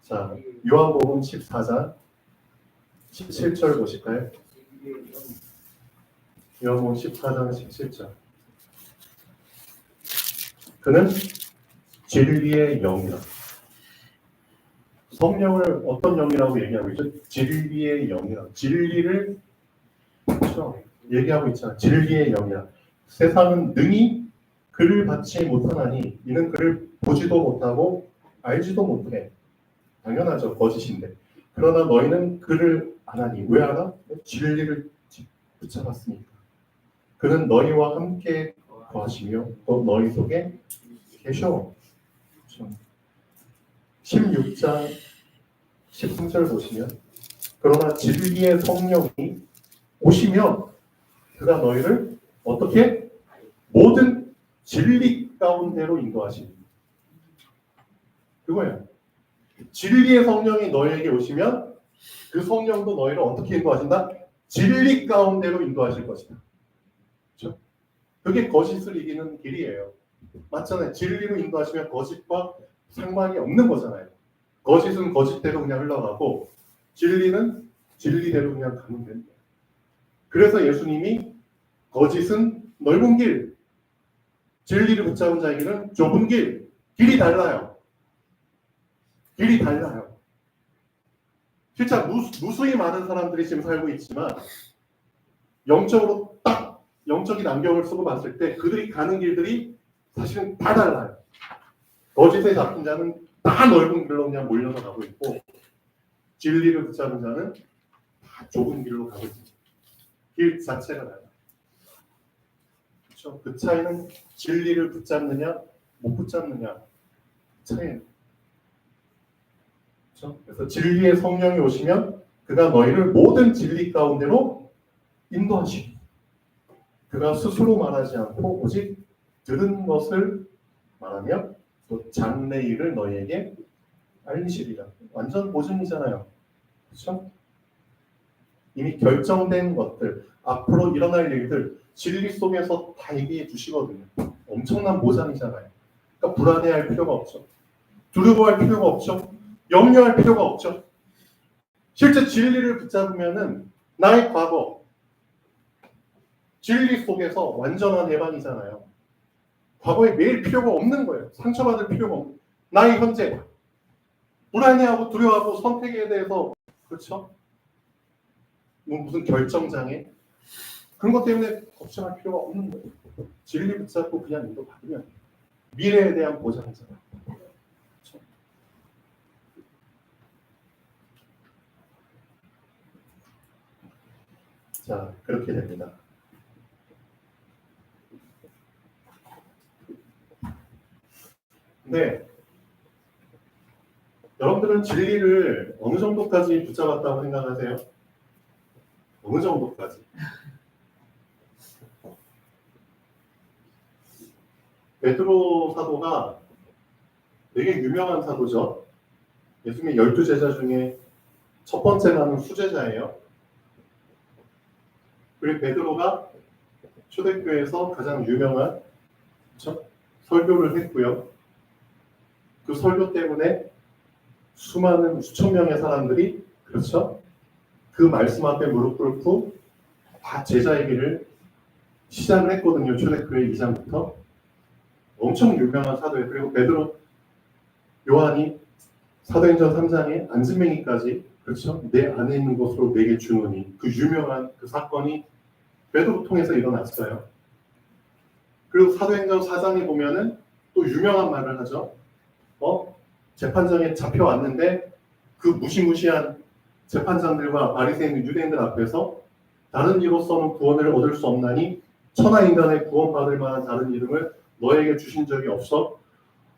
자, 요한복음 14장 17절 보실까요? 요한복음 14장 17절. 그는 진리의 영이라. 성령을 어떤 영이라고 얘기하고 있죠? 진리의 영이라. 진리를 그렇죠? 얘기하고 있잖아요. 진리의 영이라. 세상은 능히 그를 받지 못하나니 이는 그를 보지도 못하고 알지도 못해. 당연하죠. 거짓인데. 그러나 너희는 그를 아나니. 왜 알아? 진리를 붙잡았으니까. 그는 너희와 함께 거하시며 또 너희 속에 계셔. 16장 13절 보시면 그러나 진리의 성령이 오시면 그가 너희를 어떻게 진리 가운데로 인도하시는 그거예요. 진리의 성령이 너희에게 오시면 그 성령도 너희를 어떻게 인도하신다? 진리 가운데로 인도하실 것이다. 그렇죠? 그게 거짓을 이기는 길이에요. 맞잖아요. 진리로 인도하시면 거짓과 상관이 없는 거잖아요. 거짓은 거짓대로 그냥 흘러가고 진리는 진리대로 그냥 가면 됩니다. 그래서 예수님이 거짓은 넓은 길, 진리를 붙잡은 자에게는 좁은 길, 길이 달라요. 길이 달라요. 진짜 무수히 많은 사람들이 지금 살고 있지만 영적으로 딱 영적인 안경을 쓰고 봤을 때 그들이 가는 길들이 사실은 다 달라요. 거짓에 잡힌 자는 다 넓은 길로 그냥 몰려서 가고 있고 진리를 붙잡은 자는 다 좁은 길로 가고 있습니다. 길 자체가 달라요. 그렇죠? 그 차이는 진리를 붙잡느냐 못 붙잡느냐 차이예요. 그렇죠? 그래서 진리의 성령이 오시면 그가 너희를 모든 진리 가운데로 인도하시고 그가 스스로 말하지 않고 오직 들은 것을 말하며 또 장래일을 너희에게 알리시리라. 완전 보증이잖아요. 그렇죠? 이미 결정된 것들, 앞으로 일어날 일들 진리 속에서 다 얘기해 주시거든요. 엄청난 보장이잖아요. 그러니까 불안해할 필요가 없죠. 두려워할 필요가 없죠. 염려할 필요가 없죠. 실제 진리를 붙잡으면은 나의 과거, 진리 속에서 완전한 해방이잖아요. 과거에 매일 필요가 없는 거예요. 상처받을 필요가 없는 나의 현재 불안해하고 두려워하고 선택에 대해서 그렇죠? 뭐 무슨 결정장애 그런 것 때문에 걱정할 필요가 없는 거예요. 진리 붙잡고 그냥 인도받으면 미래에 대한 보장이잖아요. 그렇죠? 자, 그렇게 됩니다. 근데 여러분들은 진리를 어느 정도까지 붙잡았다고 생각하세요? 어느 정도까지? 베드로 사도가 되게 유명한 사도죠. 예수님의 12제자 중에 첫 번째라는 수제자예요. 그리고 베드로가 초대교회에서 가장 유명한 그렇죠? 설교를 했고요. 그 설교 때문에 수많은 수천 명의 사람들이 그렇죠? 그 말씀 앞에 무릎 꿇고 다 제자의 길을 시작을 했거든요. 초대교회 2장부터. 엄청 유명한 사도예요. 그리고 베드로, 요한이 사도행전 3장에 안진뱅이까지 그렇죠? 내 안에 있는 것으로 내게 주노니 그 유명한 그 사건이 베드로 통해서 일어났어요. 그리고 사도행전 4장에 보면은 또 유명한 말을 하죠. 재판장에 잡혀왔는데 그 무시무시한 재판장들과 바리새인 유대인들 앞에서 다른 이로서는 구원을 얻을 수 없나니 천하 인간의 구원받을 만한 다른 이름을 너에게 주신 적이 없어.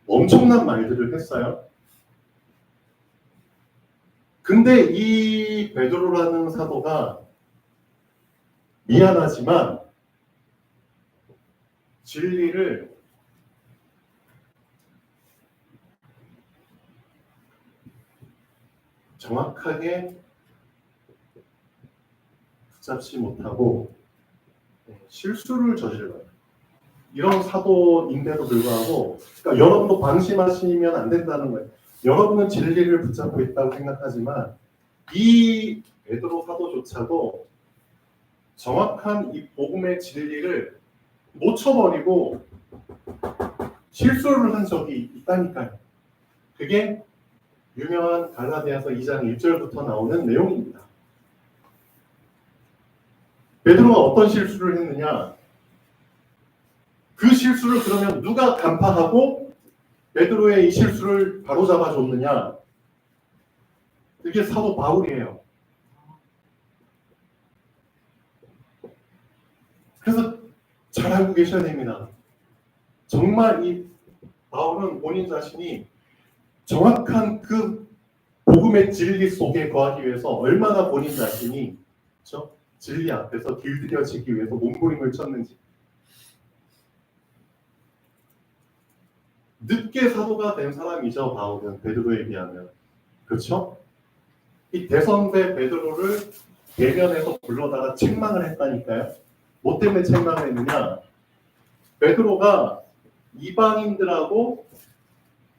엄청난 말들을 했어요. 근데 이 베드로라는 사도가 미안하지만 진리를 정확하게 붙잡지 못하고 실수를 저질러요. 이런 사도인데도 불구하고 그러니까 여러분도 방심하시면 안 된다는 거예요. 여러분은 진리를 붙잡고 있다고 생각하지만 이 베드로 사도조차도 정확한 이 복음의 진리를 놓쳐버리고 실수를 한 적이 있다니까요. 그게 유명한 갈라디아서 2장 1절부터 나오는 내용입니다. 베드로가 어떤 실수를 했느냐? 그 실수를 그러면 누가 간파하고 베드로의 이 실수를 바로잡아 줬느냐? 그게 사도 바울이에요. 그래서 잘 알고 계셔야 됩니다. 정말 이 바울은 본인 자신이 정확한 그 복음의 진리 속에 거하기 위해서 얼마나 본인 자신이 그렇죠? 진리 앞에서 길들여지기 위해서 몸부림을 쳤는지. 늦게 사도가 된 사람이죠. 바울은 베드로에 비하면. 그렇죠? 이 대선배 베드로를 대면에서 불러다가 책망을 했다니까요. 뭐 때문에 책망을 했느냐? 베드로가 이방인들하고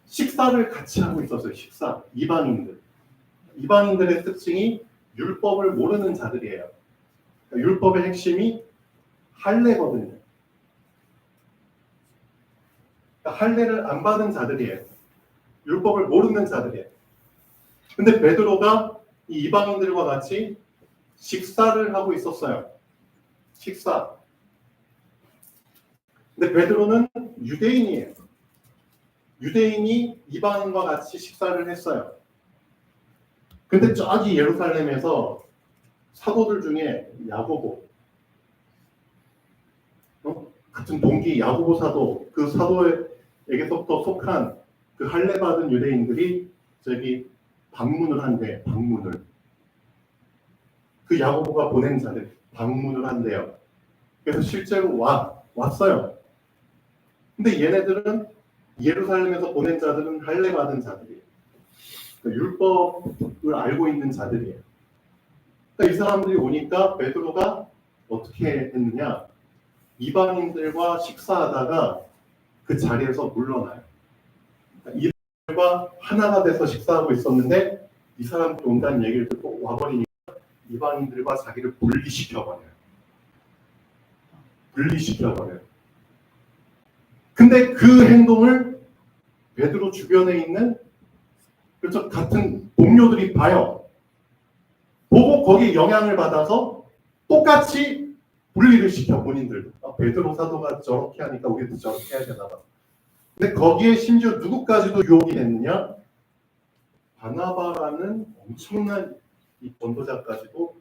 식사를 같이 하고 있었어요. 식사. 이방인들의 특징이 율법을 모르는 자들이에요. 그러니까 율법의 핵심이 할례거든요. 그러니까 할례를 안 받은 자들이에요. 율법을 모르는 자들이에요. 근데 베드로가 이 이방인들과 같이 식사를 하고 있었어요. 식사. 근데 베드로는 유대인이에요. 유대인이 이방인과 같이 식사를 했어요. 근데 저기 예루살렘에서 사도들 중에 야고보, 같은 동기 야고보 사도, 그 사도에게서부터 속한 그 할례 받은 유대인들이 저기 방문을 한대. 방문을. 그 야고보가 보낸 자들 방문을 한대요. 그래서 실제로 왔어요. 근데 얘네들은 예루살렘에서 보낸 자들은 할례 받은 자들이에요. 그러니까 율법을 알고 있는 자들이에요. 그러니까 이 사람들이 오니까 베드로가 어떻게 했느냐? 이방인들과 식사하다가 그 자리에서 물러나요. 그러니까 이방인들과 하나가 돼서 식사하고 있었는데 이 사람들이 온다는 얘기를 듣고 와버리니까 이방인들과 자기를 분리시켜버려요. 근데 그 행동을 베드로 주변에 있는 그렇죠 같은 동료들이 봐요. 보고 거기에 영향을 받아서 똑같이 분리를 시켜 본인들도. 베드로 사도가 저렇게 하니까 우리도 저렇게 해야 되나 봐. 근데 거기에 심지어 누구까지도 유혹이 됐느냐? 바나바라는 엄청난 이 전도자까지도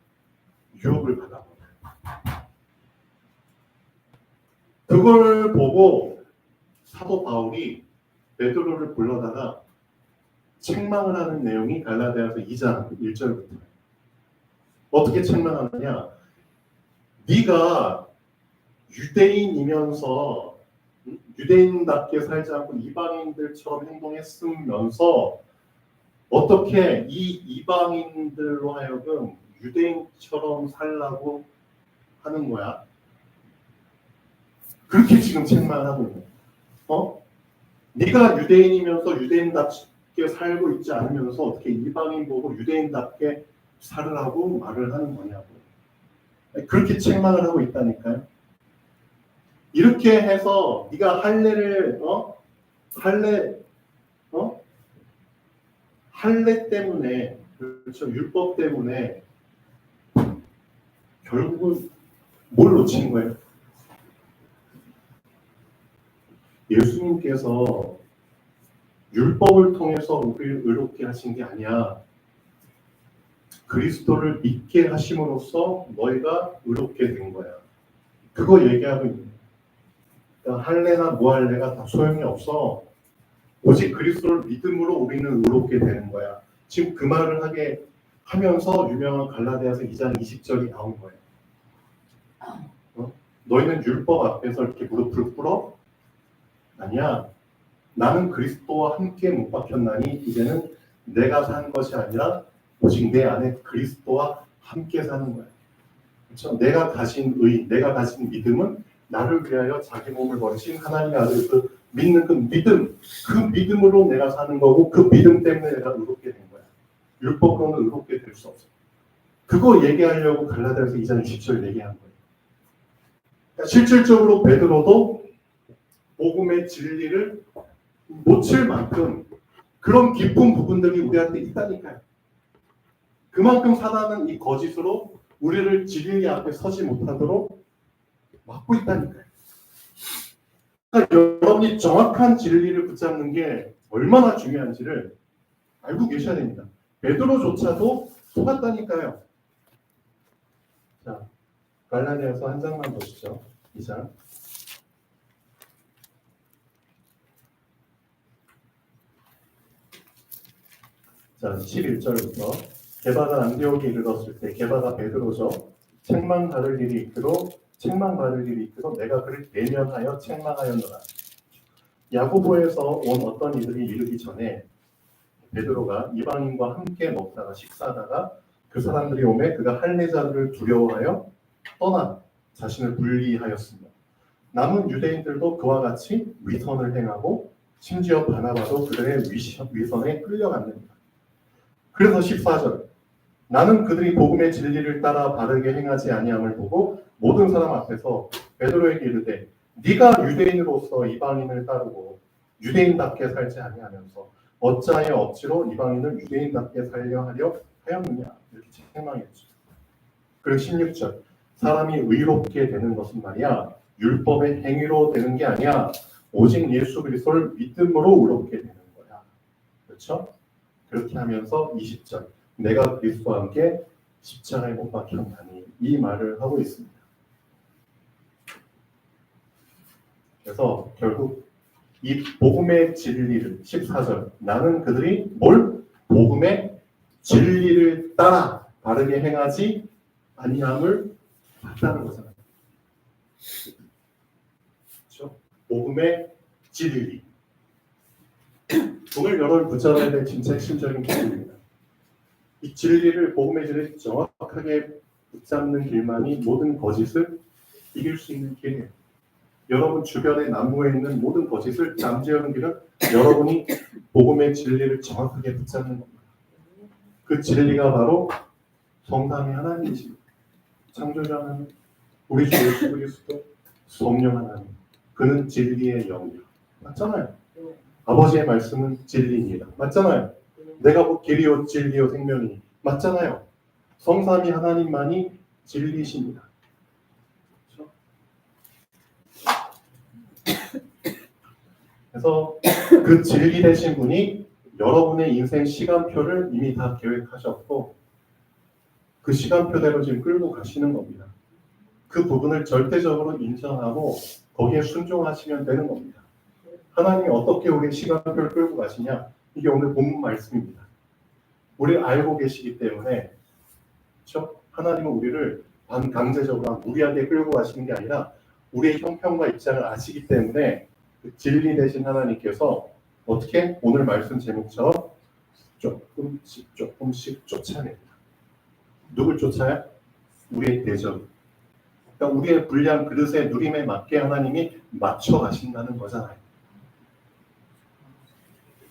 유혹을 받아버려요. 그걸 보고 사도 바울이 베드로를 불러다가 책망을 하는 내용이 갈라디아서 2장 1절부터. 어떻게 책망하느냐? 네가 유대인이면서 유대인답게 살지 않고 이방인들처럼 행동했으면서 어떻게 이 이방인들로 하여금 유대인처럼 살라고 하는 거야? 그렇게 지금 책망하고 있는 거야. 네가 유대인이면서 유대인답게 살고 있지 않으면서 어떻게 이방인 보고 유대인답게 살으라고 말을 하는 거냐고. 그렇게 책망을 하고 있다니까요. 이렇게 해서 네가 할례 때문에, 그렇죠, 율법 때문에 결국은 뭘 놓친 거예요? 예수님께서 율법을 통해서 우리를 의롭게 하신 게 아니야. 그리스도를 믿게 하심으로써 너희가 의롭게 된 거야. 그거 얘기하고 있는 거야. 그러니까 할례나 무할례가 다 소용이 없어. 오직 그리스도를 믿음으로 우리는 의롭게 되는 거야. 지금 그 말을 하게 하면서 유명한 갈라디아서 2장 20절이 나온 거예요. 너희는 율법 앞에서 이렇게 무릎을 꿇어? 아니야. 나는 그리스도와 함께 못 박혔나니 이제는 내가 사는 것이 아니라 오직 내 안에 그리스도와 함께 사는 거야. 그렇죠? 내가 가진 내가 가진 믿음은 나를 위하여 자기 몸을 버리신 하나님의 아들 그 믿는 그 믿음으로 내가 사는 거고 그 믿음 때문에 내가 의롭게 된 거야. 율법으로는 의롭게 될 수 없어. 그거 얘기하려고 갈라디아서 2장 20절 얘기한 거예요. 그러니까 실질적으로 베드로도 복음의 진리를 놓칠 만큼 그런 깊은 부분들이 우리한테 있다니까요. 그만큼 사단은 이 거짓으로 우리를 진리 앞에 서지 못하도록 막고 있다니까요. 그러니까 여러분이 정확한 진리를 붙잡는 게 얼마나 중요한지를 알고 계셔야 됩니다. 베드로조차도 속았다니까요. 자, 갈라디아서 한 장만 보시죠. 2장. 자, 11절부터 게바가 안디옥에 이르렀을 때 게바가 베드로죠. 책망받을 일이 있기로 내가 그를 대면하여 책망하였노라. 야고보에서 온 어떤 이들이 이르기 전에 베드로가 이방인과 함께 먹다가 식사하다가 그 사람들이 오매 그가 할례자들을 두려워하여 떠나 자신을 분리하였습니다. 남은 유대인들도 그와 같이 위선을 행하고 심지어 바나바도 그들의 위선에 끌려갔습니다. 그래서 14절 나는 그들이 복음의 진리를 따라 바르게 행하지 아니함을 보고 모든 사람 앞에서 베드로에게 이르되 네가 유대인으로서 이방인을 따르고 유대인답게 살지 아니하면서 어찌하여 억지로 이방인을 유대인답게 살려 하려 하였느냐 이렇게 책망했죠. 그리고 16절 사람이 의롭게 되는 것은 말이야 율법의 행위로 되는 게 아니야 오직 예수 그리스도를 믿음으로 의롭게 되는 거야. 그렇죠? 그렇게 하면서 20절 내가 그리스도와 함께 십자가에 못 박혔나니 이 말을 하고 있습니다. 그래서 결국 이 복음의 진리를 14절 나는 그들이 뭘? 복음의 진리를 따라 바르게 행하지 아니함을 봤다는 거잖아요. 그렇죠? 복음의 진리. 오늘 여러분 붙잡아야 될 진짜 핵심적인 부분입니다. 이 진리를 복음의 진리를 정확하게 붙잡는 길만이 모든 거짓을 이길 수 있는 길이에요. 여러분 주변에 난무해 있는 모든 거짓을 잠재우는 길은 여러분이 복음의 진리를 정확하게 붙잡는 겁니다. 그 진리가 바로 성삼위 하나님이십니다. 창조주 하나님, 우리 주 예수 그리스도, 성령 하나님. 그는 진리의 영이야. 맞잖아요. 아버지의 말씀은 진리입니다. 맞잖아요. 내가 곧 길이요 진리요 생명이 맞잖아요. 성삼위 하나님만이 진리이십니다. 그렇죠? 그래서 그 진리 되신 분이 여러분의 인생 시간표를 이미 다 계획하셨고 그 시간표대로 지금 끌고 가시는 겁니다. 그 부분을 절대적으로 인정하고 거기에 순종하시면 되는 겁니다. 하나님이 어떻게 우리 시간표를 끌고 가시냐? 이게 오늘 본문 말씀입니다. 우리를 알고 계시기 때문에 그렇죠? 하나님은 우리를 반강제적으로 무리하게 끌고 가시는 게 아니라 우리의 형편과 입장을 아시기 때문에 그 진리 되신 하나님께서 어떻게 오늘 말씀 제목처럼 조금씩 쫓아냅니다. 누굴 쫓아요? 우리의 대적. 그러니까 우리의 불량 그릇의 누림에 맞게 하나님이 맞춰 가신다는 거잖아요.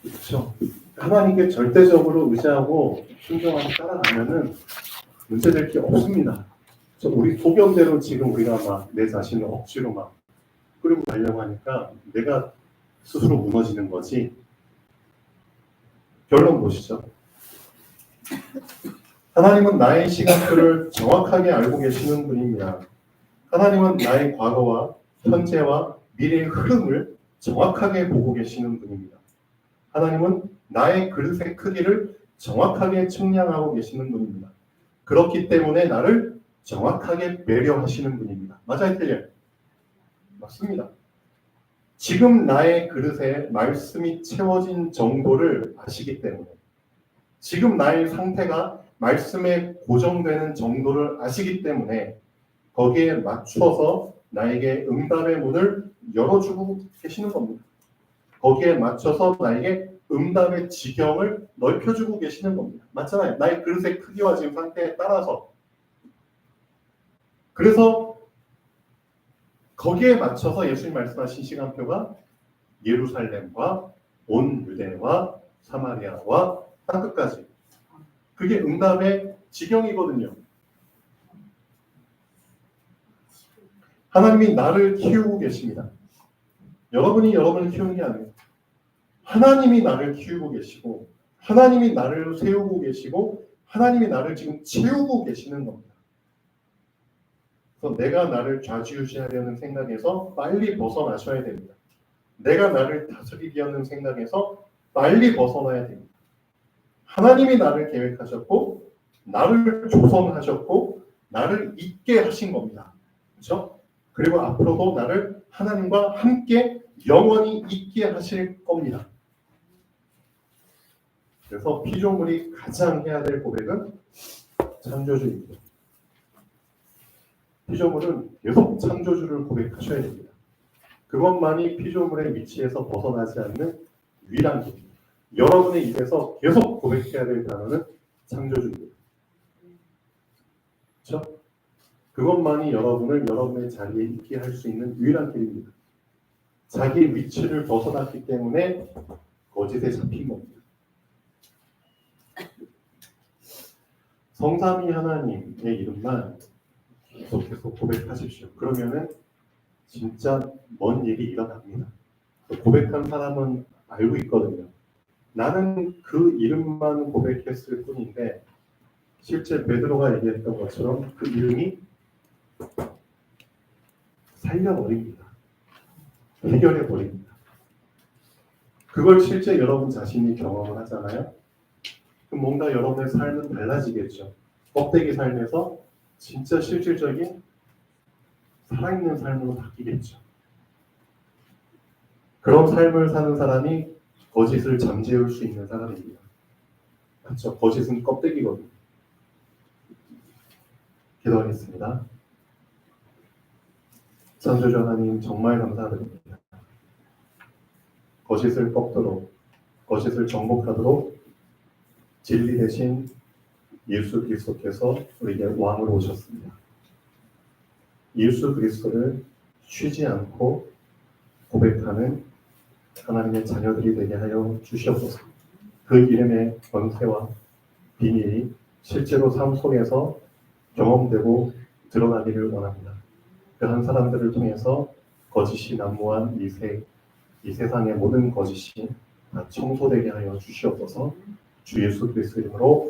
그렇죠? 하나님께 절대적으로 의지하고 순종하고 따라가면은 문제될 게 없습니다. 우리 소견대로 지금 우리가 막 내 자신을 억지로 막 끌고 가려고 하니까 내가 스스로 무너지는 거지. 결론 보시죠. 하나님은 나의 시간표를 정확하게 알고 계시는 분입니다. 하나님은 나의 과거와 현재와 미래의 흐름을 정확하게 보고 계시는 분입니다. 하나님은 나의 그릇의 크기를 정확하게 측량하고 계시는 분입니다. 그렇기 때문에 나를 정확하게 배려하시는 분입니다. 맞아요, 틀려요? 맞습니다. 지금 나의 그릇에 말씀이 채워진 정도를 아시기 때문에 지금 나의 상태가 말씀에 고정되는 정도를 아시기 때문에 거기에 맞춰서 나에게 응답의 문을 열어주고 계시는 겁니다. 거기에 맞춰서 나에게 응답의 지경을 넓혀주고 계시는 겁니다. 맞잖아요. 나의 그릇의 크기와 지금 상태에 따라서. 그래서 거기에 맞춰서 예수님 말씀하신 시간표가 예루살렘과 온 유대와 사마리아와 땅끝까지. 그게 응답의 지경이거든요. 하나님이 나를 키우고 계십니다. 여러분이 여러분을 키우는 게 아니에요. 하나님이 나를 키우고 계시고 하나님이 나를 세우고 계시고 하나님이 나를 지금 채우고 계시는 겁니다. 그래서 내가 나를 좌지우지하려는 생각에서 빨리 벗어나셔야 됩니다. 내가 나를 다스리려는 생각에서 빨리 벗어나야 됩니다. 하나님이 나를 계획하셨고 나를 조성하셨고 나를 있게 하신 겁니다. 그렇죠? 그리고 앞으로도 나를 하나님과 함께 영원히 있게 하실 겁니다. 그래서 피조물이 가장 해야 될 고백은 창조주입니다. 피조물은 계속 창조주를 고백하셔야 됩니다. 그것만이 피조물의 위치에서 벗어나지 않는 유일한 길입니다. 여러분의 입에서 계속 고백해야 될 단어는 창조주입니다. 그렇죠? 그것만이 여러분을 여러분의 자리에 있게 할 수 있는 유일한 길입니다. 자기 위치를 벗어났기 때문에 거짓에 잡힌 겁니다. 성삼위 하나님의 이름만 계속 고백하십시오. 그러면은 진짜 먼 일이 일어납니다. 고백한 사람은 알고 있거든요. 나는 그 이름만 고백했을 뿐인데 실제 베드로가 얘기했던 것처럼 그 이름이 살려버립니다. 해결해버립니다. 그걸 실제 여러분 자신이 경험을 하잖아요. 그럼 뭔가 여러분의 삶은 달라지겠죠. 껍데기 삶에서 진짜 실질적인 살아있는 삶으로 바뀌겠죠. 그런 삶을 사는 사람이 거짓을 잠재울 수 있는 사람입니다. 맞죠? 거짓은 껍데기거든요. 기도하겠습니다. 창조주 하나님 정말 감사드립니다. 거짓을 꺾도록, 거짓을 정복하도록 진리 대신 예수 그리스도께서 우리에게 왕으로 오셨습니다. 예수 그리스도를 쉬지 않고 고백하는 하나님의 자녀들이 되게 하여 주시옵소서. 그 이름의 권세와 비밀이 실제로 삶 속에서 경험되고 드러나기를 원합니다. 그 한 사람들을 통해서 거짓이 난무한 이 세상의 모든 거짓이 다 청소되게 하여 주시옵소서. 주 예수 그리스도 이름으로